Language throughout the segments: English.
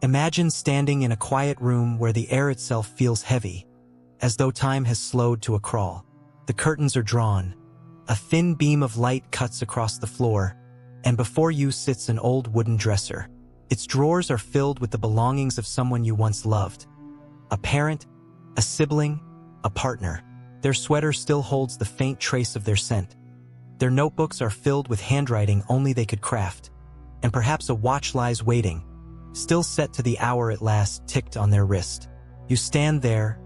Imagine standing in a quiet room where the air itself feels heavy, as though time has slowed to a crawl. The curtains are drawn, a thin beam of light cuts across the floor, and before you sits an old wooden dresser. Its drawers are filled with the belongings of someone you once loved. A parent, a sibling, a partner. Their sweater still holds the faint trace of their scent. Their notebooks are filled with handwriting only they could craft, and perhaps a watch lies waiting, still set to the hour it last ticked on their wrist. You stand there,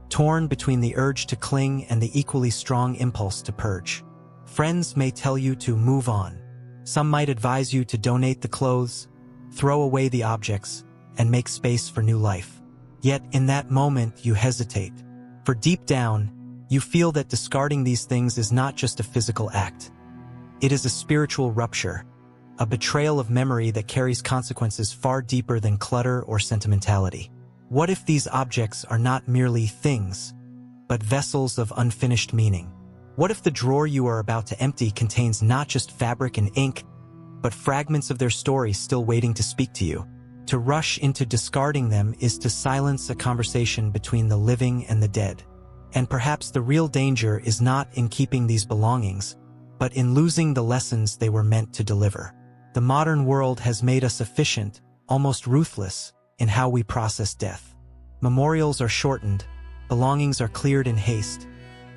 torn between the urge to cling and the equally strong impulse to purge. Friends may tell you to move on. Some might advise you to donate the clothes, throw away the objects, and make space for new life. Yet in that moment you hesitate, for deep down, you feel that discarding these things is not just a physical act. It is a spiritual rupture, a betrayal of memory that carries consequences far deeper than clutter or sentimentality. What if these objects are not merely things, but vessels of unfinished meaning? What if the drawer you are about to empty contains not just fabric and ink, but fragments of their story still waiting to speak to you? To rush into discarding them is to silence a conversation between the living and the dead. And perhaps the real danger is not in keeping these belongings, but in losing the lessons they were meant to deliver. The modern world has made us efficient, almost ruthless, in how we process death. Memorials are shortened, belongings are cleared in haste,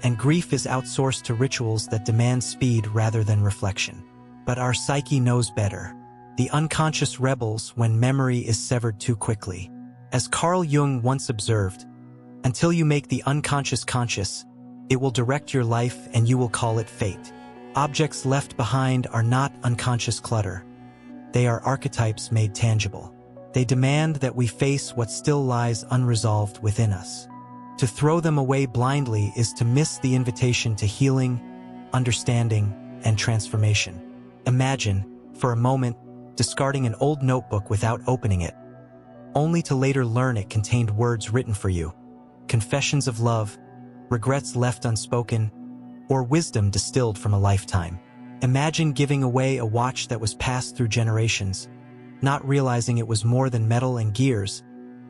and grief is outsourced to rituals that demand speed rather than reflection. But our psyche knows better. The unconscious rebels when memory is severed too quickly. As Carl Jung once observed, until you make the unconscious conscious, it will direct your life and you will call it fate. Objects left behind are not unconscious clutter. They are archetypes made tangible. They demand that we face what still lies unresolved within us. To throw them away blindly is to miss the invitation to healing, understanding, and transformation. Imagine, for a moment, discarding an old notebook without opening it, only to later learn it contained words written for you, confessions of love, regrets left unspoken, or wisdom distilled from a lifetime. Imagine giving away a watch that was passed through generations, not realizing it was more than metal and gears,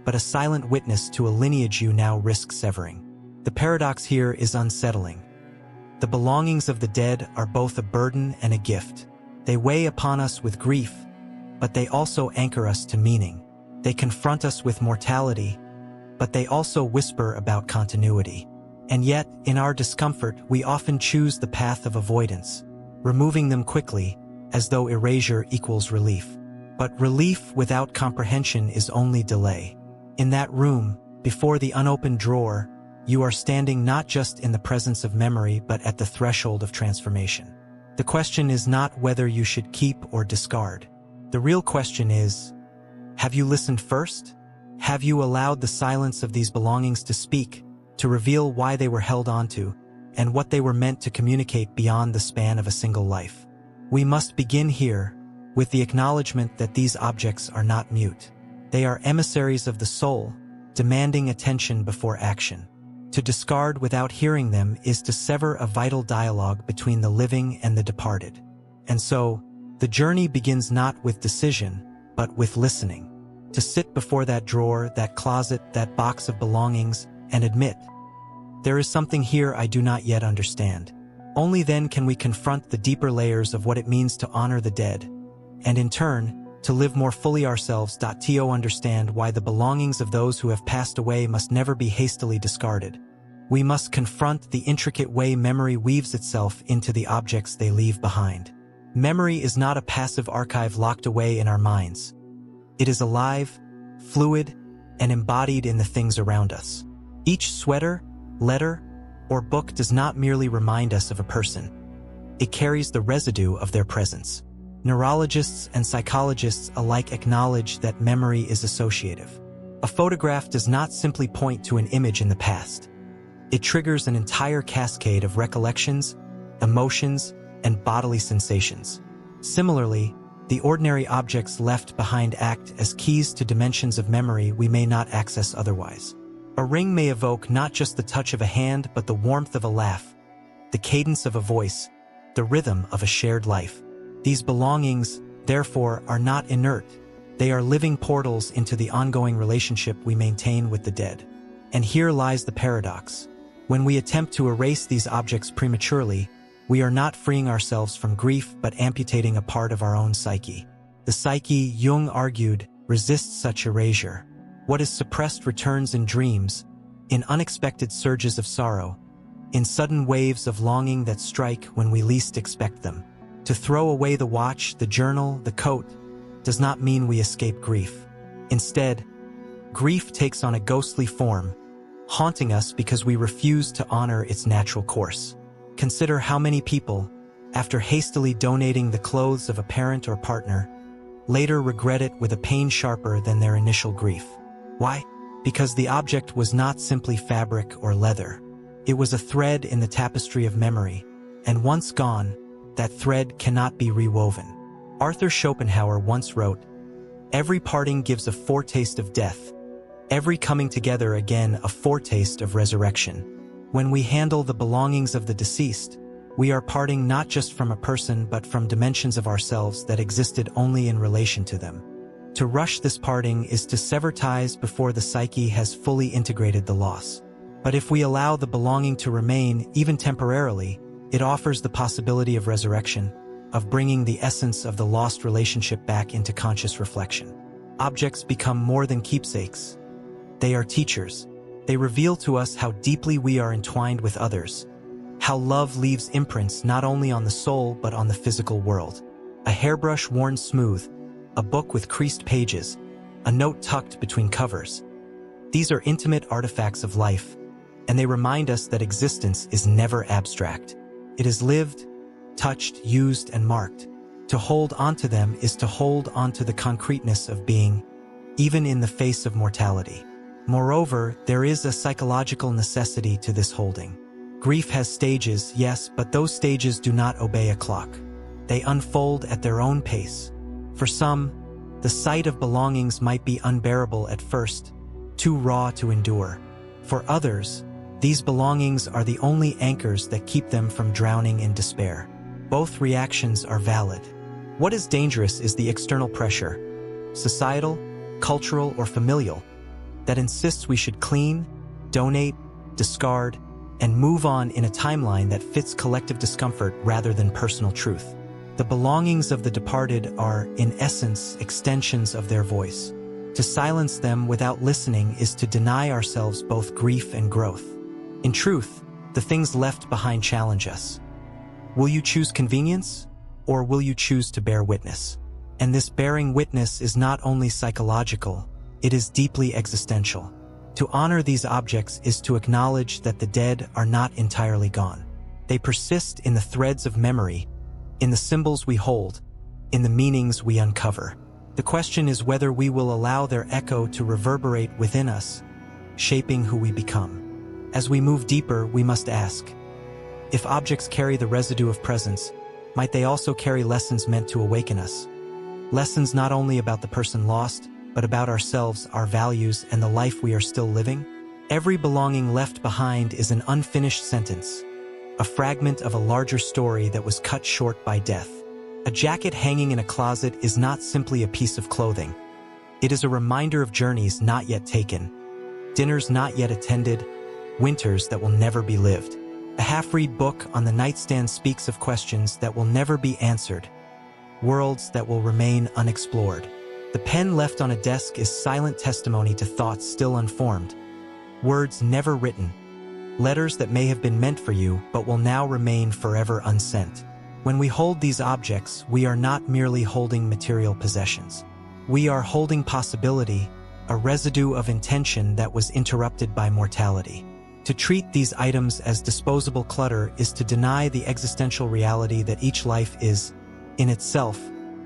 but a silent witness to a lineage you now risk severing. The paradox here is unsettling. The belongings of the dead are both a burden and a gift. They weigh upon us with grief, but they also anchor us to meaning. They confront us with mortality, but they also whisper about continuity. And yet, in our discomfort, we often choose the path of avoidance, removing them quickly, as though erasure equals relief. But relief without comprehension is only delay. In that room, before the unopened drawer, you are standing not just in the presence of memory but at the threshold of transformation. The question is not whether you should keep or discard. The real question is, have you listened first? Have you allowed the silence of these belongings to speak, to reveal why they were held onto, and what they were meant to communicate beyond the span of a single life? We must begin here, with the acknowledgement that these objects are not mute. They are emissaries of the soul, demanding attention before action. To discard without hearing them is to sever a vital dialogue between the living and the departed. And so, the journey begins not with decision, but with listening. To sit before that drawer, that closet, that box of belongings, and admit, there is something here I do not yet understand. Only then can we confront the deeper layers of what it means to honor the dead, and in turn, to live more fully ourselves. To understand why the belongings of those who have passed away must never be hastily discarded. We must confront the intricate way memory weaves itself into the objects they leave behind. Memory is not a passive archive locked away in our minds. It is alive, fluid, and embodied in the things around us. Each sweater, letter, or book does not merely remind us of a person. It carries the residue of their presence. Neurologists and psychologists alike acknowledge that memory is associative. A photograph does not simply point to an image in the past. It triggers an entire cascade of recollections, emotions, and bodily sensations. Similarly, the ordinary objects left behind act as keys to dimensions of memory we may not access otherwise. A ring may evoke not just the touch of a hand but the warmth of a laugh, the cadence of a voice, the rhythm of a shared life. These belongings, therefore, are not inert. They are living portals into the ongoing relationship we maintain with the dead. And here lies the paradox. When we attempt to erase these objects prematurely, we are not freeing ourselves from grief but amputating a part of our own psyche. The psyche, Jung argued, resists such erasure. What is suppressed returns in dreams, in unexpected surges of sorrow, in sudden waves of longing that strike when we least expect them. To throw away the watch, the journal, the coat, does not mean we escape grief. Instead, grief takes on a ghostly form, haunting us because we refuse to honor its natural course. Consider how many people, after hastily donating the clothes of a parent or partner, later regret it with a pain sharper than their initial grief. Why? Because the object was not simply fabric or leather. It was a thread in the tapestry of memory, and once gone, that thread cannot be rewoven. Arthur Schopenhauer once wrote, "Every parting gives a foretaste of death, every coming together again a foretaste of resurrection." When we handle the belongings of the deceased, we are parting not just from a person but from dimensions of ourselves that existed only in relation to them. To rush this parting is to sever ties before the psyche has fully integrated the loss. But if we allow the belonging to remain, even temporarily, it offers the possibility of resurrection, of bringing the essence of the lost relationship back into conscious reflection. Objects become more than keepsakes. They are teachers. They reveal to us how deeply we are entwined with others, how love leaves imprints not only on the soul but on the physical world. A hairbrush worn smooth, a book with creased pages, a note tucked between covers. These are intimate artifacts of life, and they remind us that existence is never abstract. It is lived, touched, used, and marked. To hold onto them is to hold onto the concreteness of being, even in the face of mortality. Moreover, there is a psychological necessity to this holding. Grief has stages, yes, but those stages do not obey a clock. They unfold at their own pace. For some, the sight of belongings might be unbearable at first, too raw to endure. For others, these belongings are the only anchors that keep them from drowning in despair. Both reactions are valid. What is dangerous is the external pressure, societal, cultural, or familial, that insists we should clean, donate, discard, and move on in a timeline that fits collective discomfort rather than personal truth. The belongings of the departed are, in essence, extensions of their voice. To silence them without listening is to deny ourselves both grief and growth. In truth, the things left behind challenge us. Will you choose convenience, or will you choose to bear witness? And this bearing witness is not only psychological, it is deeply existential. To honor these objects is to acknowledge that the dead are not entirely gone. They persist in the threads of memory, in the symbols we hold, in the meanings we uncover. The question is whether we will allow their echo to reverberate within us, shaping who we become. As we move deeper, we must ask, if objects carry the residue of presence, might they also carry lessons meant to awaken us? Lessons not only about the person lost, but about ourselves, our values, and the life we are still living? Every belonging left behind is an unfinished sentence, a fragment of a larger story that was cut short by death. A jacket hanging in a closet is not simply a piece of clothing. It is a reminder of journeys not yet taken, dinners not yet attended, winters that will never be lived. A half-read book on the nightstand speaks of questions that will never be answered, worlds that will remain unexplored. The pen left on a desk is silent testimony to thoughts still unformed, words never written, letters that may have been meant for you but will now remain forever unsent. When we hold these objects, we are not merely holding material possessions. We are holding possibility, a residue of intention that was interrupted by mortality. To treat these items as disposable clutter is to deny the existential reality that each life is, in itself,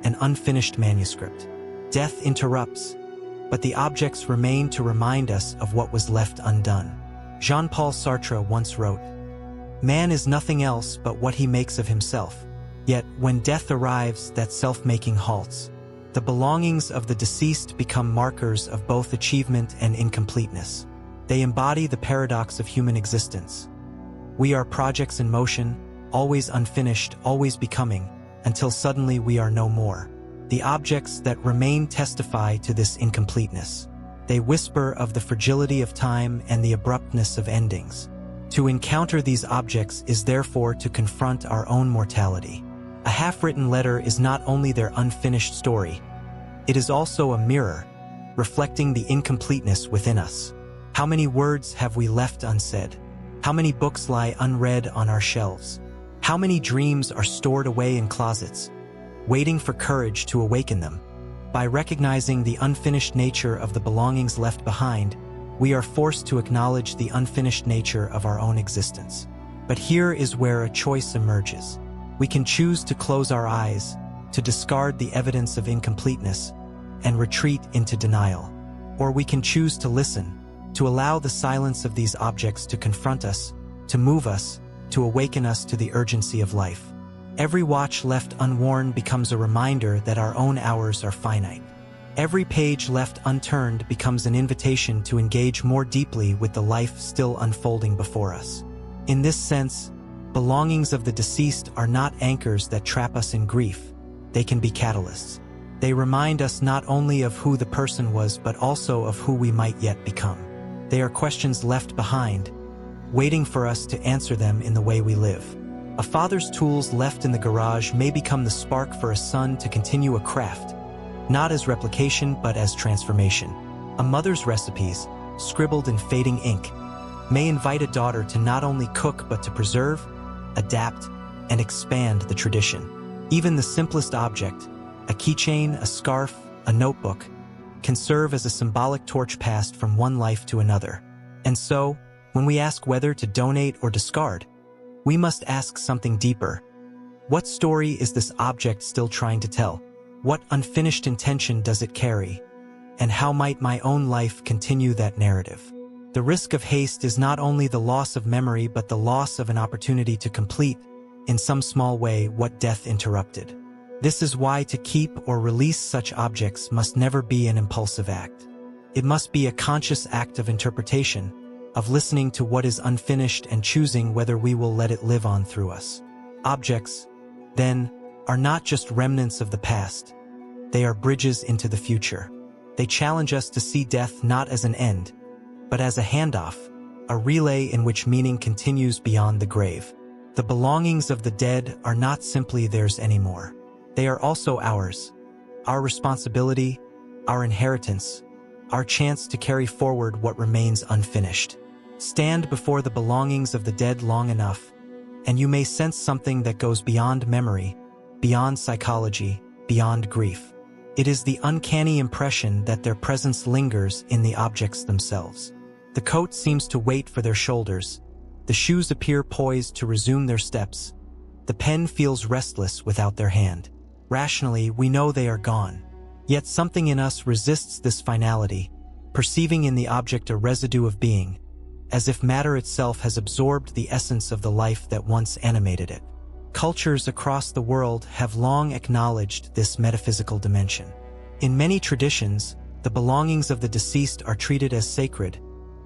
an unfinished manuscript. Death interrupts, but the objects remain to remind us of what was left undone. Jean-Paul Sartre once wrote, "Man is nothing else but what he makes of himself. Yet, when death arrives, that self-making halts. The belongings of the deceased become markers of both achievement and incompleteness. They embody the paradox of human existence. We are projects in motion, always unfinished, always becoming, until suddenly we are no more. The objects that remain testify to this incompleteness. They whisper of the fragility of time and the abruptness of endings. To encounter these objects is therefore to confront our own mortality. A half-written letter is not only their unfinished story, it is also a mirror, reflecting the incompleteness within us. How many words have we left unsaid? How many books lie unread on our shelves? How many dreams are stored away in closets, waiting for courage to awaken them? By recognizing the unfinished nature of the belongings left behind, we are forced to acknowledge the unfinished nature of our own existence. But here is where a choice emerges. We can choose to close our eyes, to discard the evidence of incompleteness, and retreat into denial. Or we can choose to listen, to allow the silence of these objects to confront us, to move us, to awaken us to the urgency of life. Every watch left unworn becomes a reminder that our own hours are finite. Every page left unturned becomes an invitation to engage more deeply with the life still unfolding before us. In this sense, belongings of the deceased are not anchors that trap us in grief. They can be catalysts. They remind us not only of who the person was, but also of who we might yet become. They are questions left behind, waiting for us to answer them in the way we live. A father's tools left in the garage may become the spark for a son to continue a craft, not as replication but as transformation. A mother's recipes, scribbled in fading ink, may invite a daughter to not only cook but to preserve, adapt, and expand the tradition. Even the simplest object, a keychain, a scarf, a notebook, can serve as a symbolic torch passed from one life to another. And so, when we ask whether to donate or discard, we must ask something deeper. What story is this object still trying to tell? What unfinished intention does it carry? And how might my own life continue that narrative? The risk of haste is not only the loss of memory but the loss of an opportunity to complete, in some small way, what death interrupted. This is why to keep or release such objects must never be an impulsive act. It must be a conscious act of interpretation, of listening to what is unfinished and choosing whether we will let it live on through us. Objects, then, are not just remnants of the past. They are bridges into the future. They challenge us to see death not as an end, but as a handoff, a relay in which meaning continues beyond the grave. The belongings of the dead are not simply theirs anymore. They are also ours, our responsibility, our inheritance, our chance to carry forward what remains unfinished. Stand before the belongings of the dead long enough, and you may sense something that goes beyond memory, beyond psychology, beyond grief. It is the uncanny impression that their presence lingers in the objects themselves. The coat seems to wait for their shoulders. The shoes appear poised to resume their steps. The pen feels restless without their hand. Rationally, we know they are gone. Yet something in us resists this finality, perceiving in the object a residue of being, as if matter itself has absorbed the essence of the life that once animated it. Cultures across the world have long acknowledged this metaphysical dimension. In many traditions, the belongings of the deceased are treated as sacred,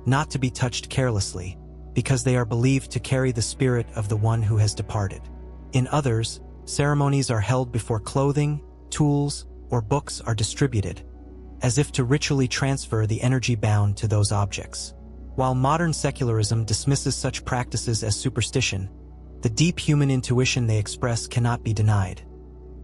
not to be touched carelessly, because they are believed to carry the spirit of the one who has departed. In others, ceremonies are held before clothing, tools, or books are distributed, as if to ritually transfer the energy bound to those objects. While modern secularism dismisses such practices as superstition, the deep human intuition they express cannot be denied.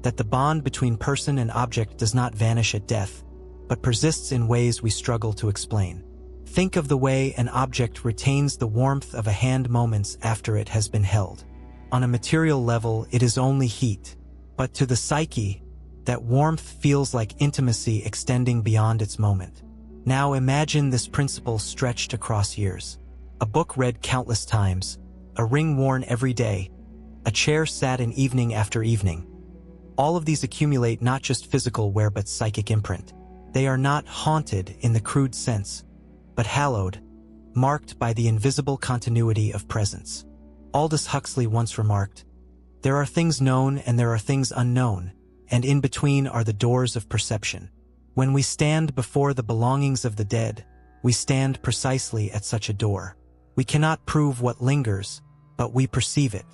That the bond between person and object does not vanish at death, but persists in ways we struggle to explain. Think of the way an object retains the warmth of a hand moments after it has been held. On a material level, it is only heat, but to the psyche, that warmth feels like intimacy extending beyond its moment. Now imagine this principle stretched across years. A book read countless times, a ring worn every day, a chair sat in evening after evening. All of these accumulate not just physical wear but psychic imprint. They are not haunted in the crude sense, but hallowed, marked by the invisible continuity of presence. Aldous Huxley once remarked, "There are things known and there are things unknown, and in between are the doors of perception." When we stand before the belongings of the dead, we stand precisely at such a door. We cannot prove what lingers, but we perceive it.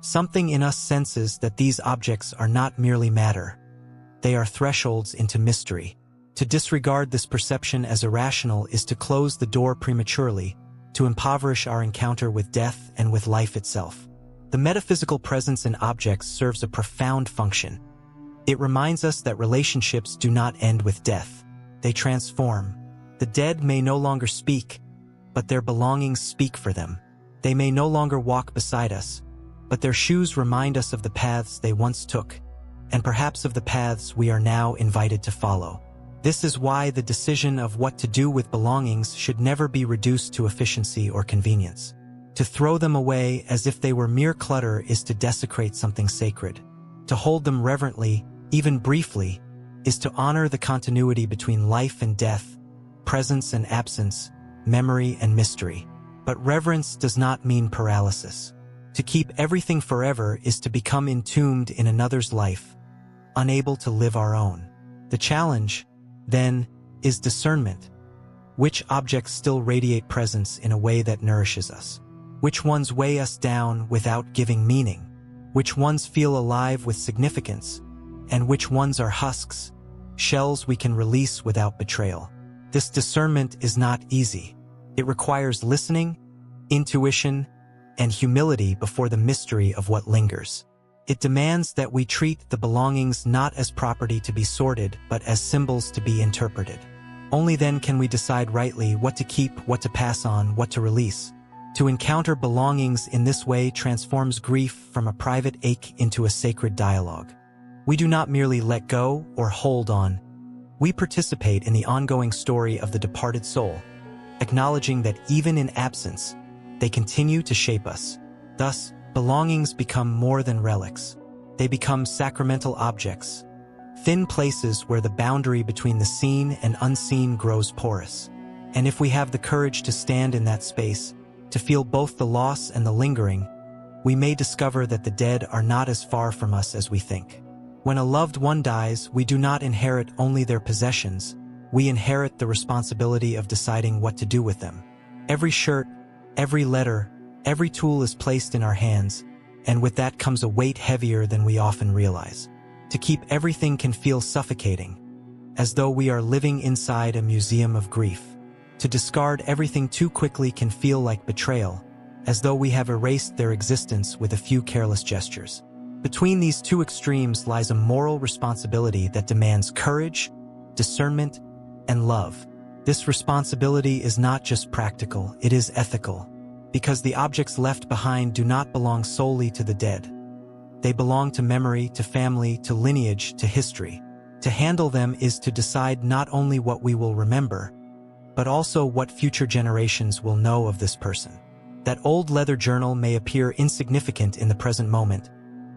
Something in us senses that these objects are not merely matter. They are thresholds into mystery. To disregard this perception as irrational is to close the door prematurely, to impoverish our encounter with death and with life itself. The metaphysical presence in objects serves a profound function. It reminds us that relationships do not end with death. They transform. The dead may no longer speak, but their belongings speak for them. They may no longer walk beside us, but their shoes remind us of the paths they once took, and perhaps of the paths we are now invited to follow. This is why the decision of what to do with belongings should never be reduced to efficiency or convenience. To throw them away as if they were mere clutter is to desecrate something sacred. To hold them reverently, even briefly, is to honor the continuity between life and death, presence and absence, memory and mystery. But reverence does not mean paralysis. To keep everything forever is to become entombed in another's life, unable to live our own. The challenge, then, is discernment. Which objects still radiate presence in a way that nourishes us? Which ones weigh us down without giving meaning? Which ones feel alive with significance? And which ones are husks, shells we can release without betrayal? This discernment is not easy. It requires listening, intuition, and humility before the mystery of what lingers. It demands that we treat the belongings not as property to be sorted, but as symbols to be interpreted. Only then can we decide rightly what to keep, what to pass on, what to release. To encounter belongings in this way transforms grief from a private ache into a sacred dialogue. We do not merely let go or hold on. We participate in the ongoing story of the departed soul, acknowledging that even in absence, they continue to shape us. Thus, belongings become more than relics. They become sacramental objects, thin places where the boundary between the seen and unseen grows porous. And if we have the courage to stand in that space, to feel both the loss and the lingering, we may discover that the dead are not as far from us as we think. When a loved one dies, we do not inherit only their possessions, we inherit the responsibility of deciding what to do with them. Every shirt, every letter, every tool is placed in our hands, and with that comes a weight heavier than we often realize. To keep everything can feel suffocating, as though we are living inside a museum of grief. To discard everything too quickly can feel like betrayal, as though we have erased their existence with a few careless gestures. Between these two extremes lies a moral responsibility that demands courage, discernment, and love. This responsibility is not just practical, it is ethical, because the objects left behind do not belong solely to the dead. They belong to memory, to family, to lineage, to history. To handle them is to decide not only what we will remember, but also what future generations will know of this person. That old leather journal may appear insignificant in the present moment,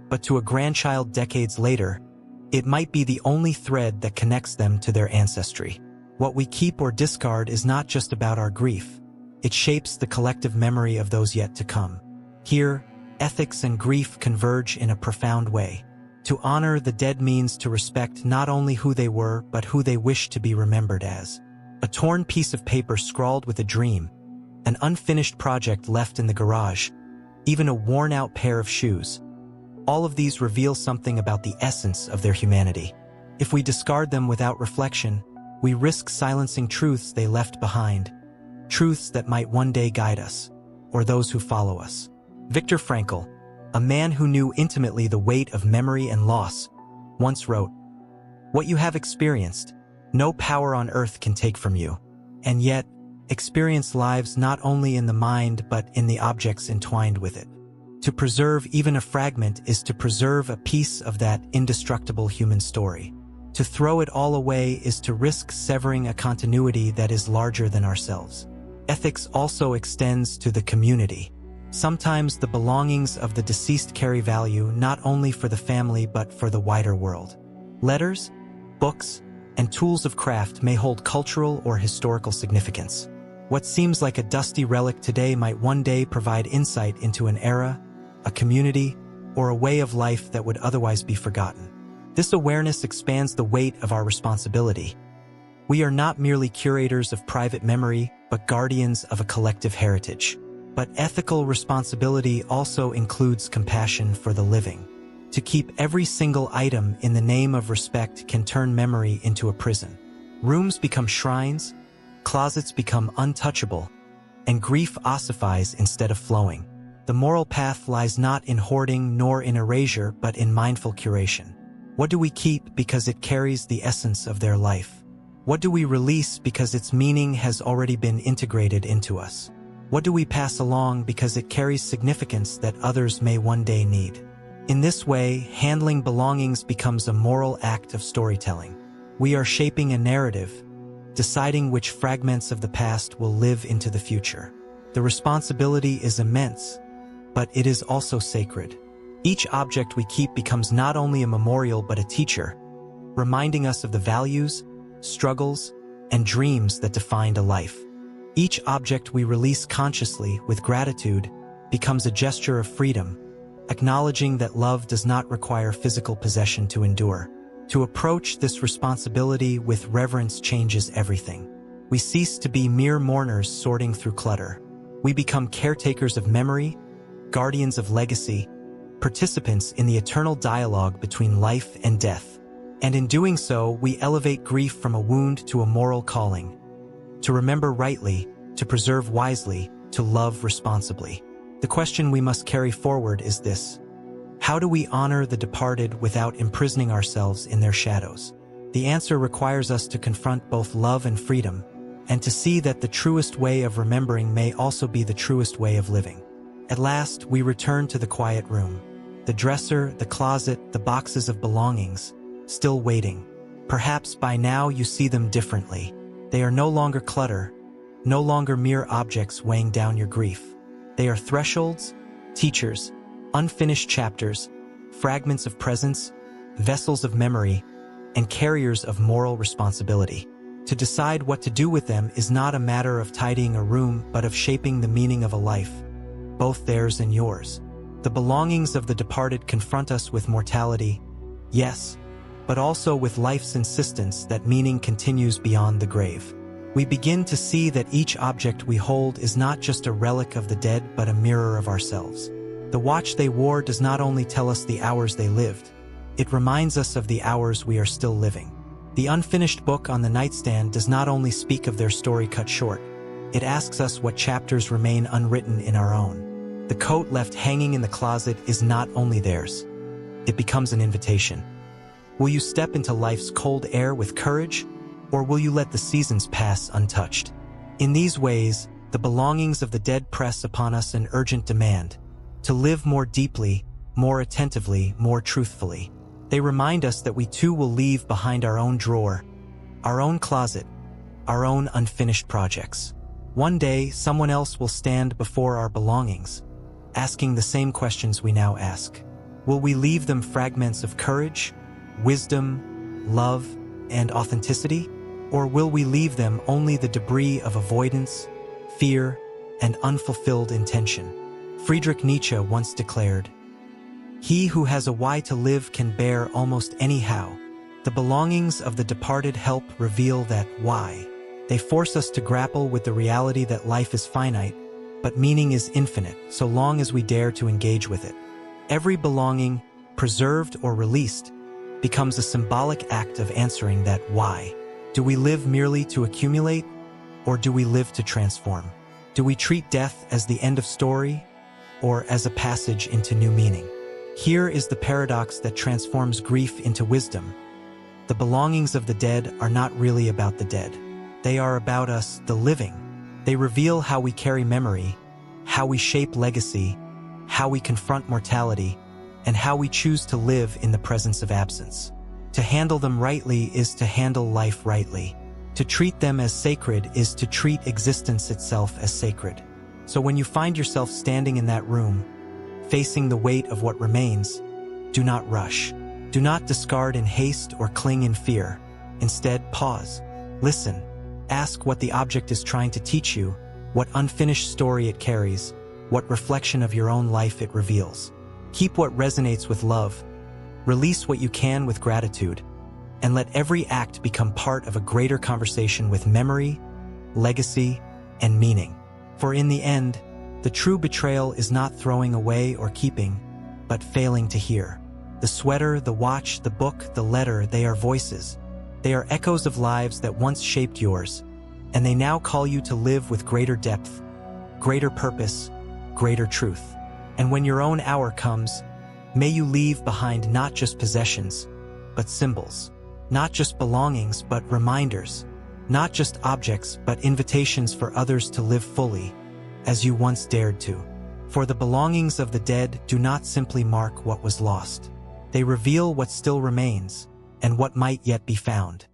but to a grandchild decades later, it might be the only thread that connects them to their ancestry. What we keep or discard is not just about our grief. It shapes the collective memory of those yet to come. Here, ethics and grief converge in a profound way. To honor the dead means to respect not only who they were, but who they wish to be remembered as. A torn piece of paper scrawled with a dream, an unfinished project left in the garage, even a worn-out pair of shoes. All of these reveal something about the essence of their humanity. If we discard them without reflection, we risk silencing truths they left behind, truths that might one day guide us, or those who follow us. Viktor Frankl, a man who knew intimately the weight of memory and loss, once wrote, "What you have experienced, no power on earth can take from you. And yet, experience lives not only in the mind but in the objects entwined with it. To preserve even a fragment is to preserve a piece of that indestructible human story. To throw it all away is to risk severing a continuity that is larger than ourselves." Ethics also extends to the community. Sometimes the belongings of the deceased carry value not only for the family but for the wider world. Letters, books, and tools of craft may hold cultural or historical significance. What seems like a dusty relic today might one day provide insight into an era, a community, or a way of life that would otherwise be forgotten. This awareness expands the weight of our responsibility. We are not merely curators of private memory, but guardians of a collective heritage. But ethical responsibility also includes compassion for the living. To keep every single item in the name of respect can turn memory into a prison. Rooms become shrines, closets become untouchable, and grief ossifies instead of flowing. The moral path lies not in hoarding nor in erasure, but in mindful curation. What do we keep because it carries the essence of their life? What do we release because its meaning has already been integrated into us? What do we pass along because it carries significance that others may one day need? In this way, handling belongings becomes a moral act of storytelling. We are shaping a narrative, deciding which fragments of the past will live into the future. The responsibility is immense, but it is also sacred. Each object we keep becomes not only a memorial but a teacher, reminding us of the values, struggles, and dreams that defined a life. Each object we release consciously with gratitude becomes a gesture of freedom, acknowledging that love does not require physical possession to endure. To approach this responsibility with reverence changes everything. We cease to be mere mourners sorting through clutter. We become caretakers of memory, guardians of legacy, participants in the eternal dialogue between life and death. And in doing so, we elevate grief from a wound to a moral calling. To remember rightly, to preserve wisely, to love responsibly. The question we must carry forward is this: how do we honor the departed without imprisoning ourselves in their shadows? The answer requires us to confront both love and freedom, and to see that the truest way of remembering may also be the truest way of living. At last, we return to the quiet room. The dresser, the closet, the boxes of belongings, still waiting. Perhaps by now you see them differently. They are no longer clutter, no longer mere objects weighing down your grief. They are thresholds, teachers, unfinished chapters, fragments of presence, vessels of memory, and carriers of moral responsibility. To decide what to do with them is not a matter of tidying a room, but of shaping the meaning of a life, both theirs and yours. The belongings of the departed confront us with mortality, yes, but also with life's insistence that meaning continues beyond the grave. We begin to see that each object we hold is not just a relic of the dead, but a mirror of ourselves. The watch they wore does not only tell us the hours they lived, it reminds us of the hours we are still living. The unfinished book on the nightstand does not only speak of their story cut short, it asks us what chapters remain unwritten in our own. The coat left hanging in the closet is not only theirs, it becomes an invitation. Will you step into life's cold air with courage, or will you let the seasons pass untouched? In these ways, the belongings of the dead press upon us an urgent demand to live more deeply, more attentively, more truthfully. They remind us that we too will leave behind our own drawer, our own closet, our own unfinished projects. One day, someone else will stand before our belongings, asking the same questions we now ask. Will we leave them fragments of courage, wisdom, love, and authenticity? Or will we leave them only the debris of avoidance, fear, and unfulfilled intention? Friedrich Nietzsche once declared, "He who has a why to live can bear almost any how." The belongings of the departed help reveal that why. They force us to grapple with the reality that life is finite, but meaning is infinite, so long as we dare to engage with it. Every belonging, preserved or released, becomes a symbolic act of answering that why. Do we live merely to accumulate, or do we live to transform? Do we treat death as the end of story, or as a passage into new meaning? Here is the paradox that transforms grief into wisdom. The belongings of the dead are not really about the dead. They are about us, the living. They reveal how we carry memory, how we shape legacy, how we confront mortality, and how we choose to live in the presence of absence. To handle them rightly is to handle life rightly. To treat them as sacred is to treat existence itself as sacred. So when you find yourself standing in that room, facing the weight of what remains, do not rush. Do not discard in haste or cling in fear. Instead, pause. Listen. Ask what the object is trying to teach you, what unfinished story it carries, what reflection of your own life it reveals. Keep what resonates with love. Release what you can with gratitude, and let every act become part of a greater conversation with memory, legacy, and meaning. For in the end, the true betrayal is not throwing away or keeping, but failing to hear. The sweater, the watch, the book, the letter, they are voices. They are echoes of lives that once shaped yours, and they now call you to live with greater depth, greater purpose, greater truth. And when your own hour comes, may you leave behind not just possessions, but symbols. Not just belongings, but reminders. Not just objects, but invitations for others to live fully, as you once dared to. For the belongings of the dead do not simply mark what was lost. They reveal what still remains, and what might yet be found.